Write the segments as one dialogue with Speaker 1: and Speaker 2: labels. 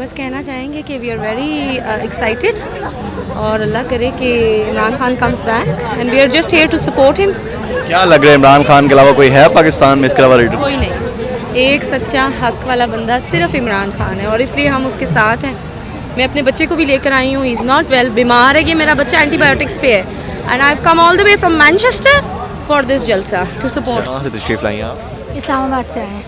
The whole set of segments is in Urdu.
Speaker 1: بس کہنا چاہیں گے کہ وی آر ویری ایکسائٹیڈ اور اللہ کرے کہ Imran Khan comes back and we are just here to support ہم.
Speaker 2: کیا لگ رہا ہے عمران خان کے علاوہ کوئی ہے پاکستان میں اس کے علاوہ لیڈر؟
Speaker 1: کوئی نہیں, ایک سچا حق والا بندہ صرف عمران خان ہے اور اس لیے ہم اس کے ساتھ ہیں. میں اپنے بچے کو بھی لے کر آئی ہوں, ہی از ناٹ ویل, بیمار ہے. یہ میرا بچہ اینٹی بایوٹکس پہ ہے and I have come all the way from Manchester for this جلسہ ٹو سپورٹ.
Speaker 2: کہاں سے تشریف لائی ہیں آپ؟
Speaker 3: اسلام آباد سے آئے ہیں.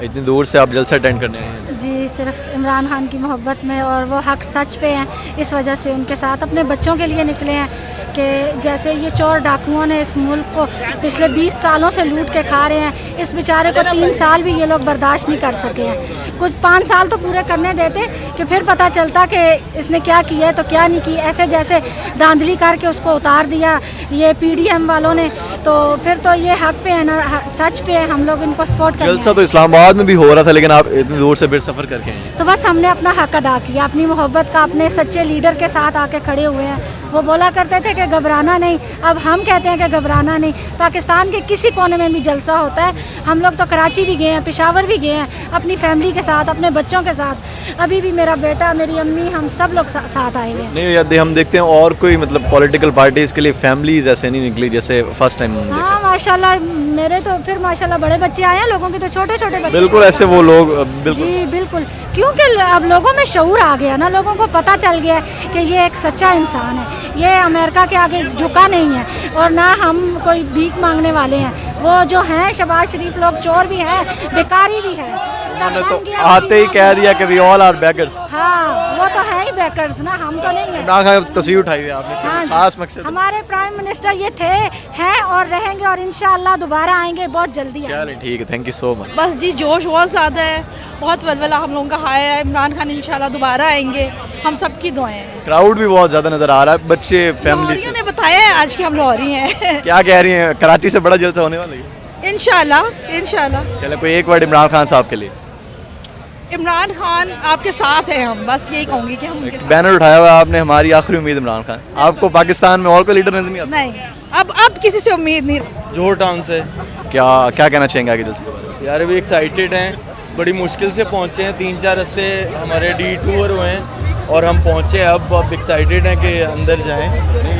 Speaker 2: اتنی دور سے آپ جلسہ اٹینڈ کرنے آئے ہیں؟
Speaker 3: جی صرف عمران خان کی محبت میں, اور وہ حق سچ پہ ہیں, اس وجہ سے ان کے ساتھ اپنے بچوں کے لیے نکلے ہیں کہ جیسے یہ چور ڈاکوؤں نے اس ملک کو پچھلے 20 سالوں سے لوٹ کے کھا رہے ہیں, اس بیچارے کو 3 سال بھی یہ لوگ برداشت نہیں کر سکے ہیں. کچھ 5 سال تو پورے کرنے دیتے کہ پھر پتہ چلتا کہ اس نے کیا کیا ہے تو کیا نہیں کی. ایسے جیسے دھاندلی کر کے اس کو اتار دیا یہ پی ڈی ایم والوں نے, تو پھر تو یہ حق پہ ہے نا, سچ پہ ہے, ہم لوگ ان کو سپورٹ کریں.
Speaker 2: جلسہ تو اسلام آباد میں بھی ہو رہا تھا لیکن آپ اتنی دور سے پھر سفر کر کے آئے ہیں.
Speaker 3: تو بس ہم نے اپنا حق ادا کیا, اپنی محبت کا, اپنے سچے لیڈر کے ساتھ آ کے کھڑے ہوئے ہیں. وہ بولا کرتے تھے کہ گھبرانا نہیں, اب ہم کہتے ہیں کہ گھبرانا نہیں. پاکستان کے کسی کونے میں بھی جلسہ ہوتا ہے, ہم لوگ تو کراچی بھی گئے ہیں, پشاور بھی گئے ہیں, اپنی فیملی کے ساتھ, اپنے بچوں کے ساتھ. ابھی بھی میرا بیٹا, میری امی, ہم سب لوگ ساتھ آئے ہوئے ہیں.
Speaker 2: نہیں ہم دیکھتے ہیں اور کوئی مطلب پولیٹیکل پارٹیز کے لیے فیملیز ایسے نہیں نکلی جیسے فرسٹ ٹائم.
Speaker 3: ہاں ماشاءاللہ, میرے تو پھر ماشاءاللہ بڑے بچے آئے ہیں, لوگوں کے تو چھوٹے چھوٹے بچے.
Speaker 2: بالکل ایسے وہ لوگ بالکل.
Speaker 3: جی بالکل, کیونکہ اب لوگوں میں شعور آ گیا نا, لوگوں کو پتہ چل گیا ہے کہ یہ ایک سچا انسان ہے, یہ امریکہ کے آگے جھکا نہیں ہے, اور نہ ہم کوئی بھیک مانگنے والے ہیں. وہ جو ہیں شہباز شریف لوگ چور بھی ہیں, بیکاری بھی ہے.
Speaker 2: تو آتے ہی کہہ دیا کہ وی آل آر بیکرز.
Speaker 3: ہاں وہ تو ہے ہی بیکرز نا, ہم تو نہیں ہیں.
Speaker 2: عمران خان کی تصویر اٹھائی ہوئی ہے آپ نے, اس کا خاص مقصد
Speaker 3: ہمارے پرائم منسٹر یہ تھے, ہیں اور رہیں گے, اور انشاءاللہ دوبارہ آئیں گے بہت جلدی.
Speaker 2: چلیں ٹھیک ہے, تھینک یو سو مچ.
Speaker 4: بس جی جوش بہت زیادہ ہے, بہت ولولہ ہم لوگوں کا ہائی ہے. عمران خان انشاءاللہ دوبارہ آئیں گے, ہم سب کی دعائیں ہیں.
Speaker 2: کراؤڈ بھی بہت زیادہ نظر آ رہا ہے, بچے فیملی سے.
Speaker 4: نے بتایا ہے آج کہ ہم لاہوری ہیں.
Speaker 2: کیا کہہ رہی ہیں, کراچی سے بڑا جلسہ ہونے والا ہے
Speaker 4: انشاءاللہ انشاءاللہ.
Speaker 2: چلے کوئی ایک ورڈ عمران خان صاحب کے لیے.
Speaker 4: عمران خان آپ کے ساتھ ہیں, ہم بس یہی کہوں گی کہ ہم
Speaker 2: بینر اٹھایا ہوا آپ نے, ہماری آخری امید عمران خان. آپ کو پاکستان میں اور کوئی لیڈر نظر نہیں آتا؟
Speaker 4: نہیں, اب کسی سے امید نہیں.
Speaker 5: جوہر ٹاؤن سے.
Speaker 2: کیا کہنا چاہیں گے آگے جلسے کے بارے میں؟
Speaker 5: یار ابھی ایکسائٹیڈ ہیں, بڑی مشکل سے پہنچے ہیں, 3-4 رستے ہمارے ڈی ٹور ہوئے ہیں اور ہم پہنچے. اب ایکسائٹیڈ ہیں کہ اندر جائیں.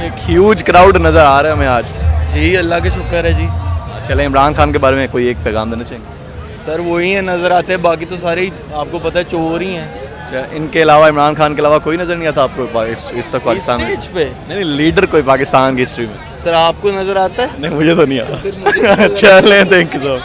Speaker 2: ایک ہیوج کراؤڈ نظر آ رہا ہے ہمیں آج.
Speaker 5: جی اللہ کا شکر ہے جی.
Speaker 2: چلیں عمران خان کے بارے میں کوئی ایک پیغام دینا چاہیں گے؟
Speaker 5: سر وہی ہیں نظر آتے ہیں, باقی تو سارے ہی آپ کو پتہ ہے چور ہی ہیں.
Speaker 2: اچھا, ان کے علاوہ عمران خان کے علاوہ کوئی نظر نہیں آتا آپ کو اس وقت پاکستان میں؟
Speaker 5: اسٹیج پہ
Speaker 2: نہیں لیڈر کوئی پاکستان کی ہسٹری میں
Speaker 5: سر آپ کو نظر آتا ہے؟
Speaker 2: نہیں مجھے تو نہیں آتا. چلیں تھینک یو سو مچ.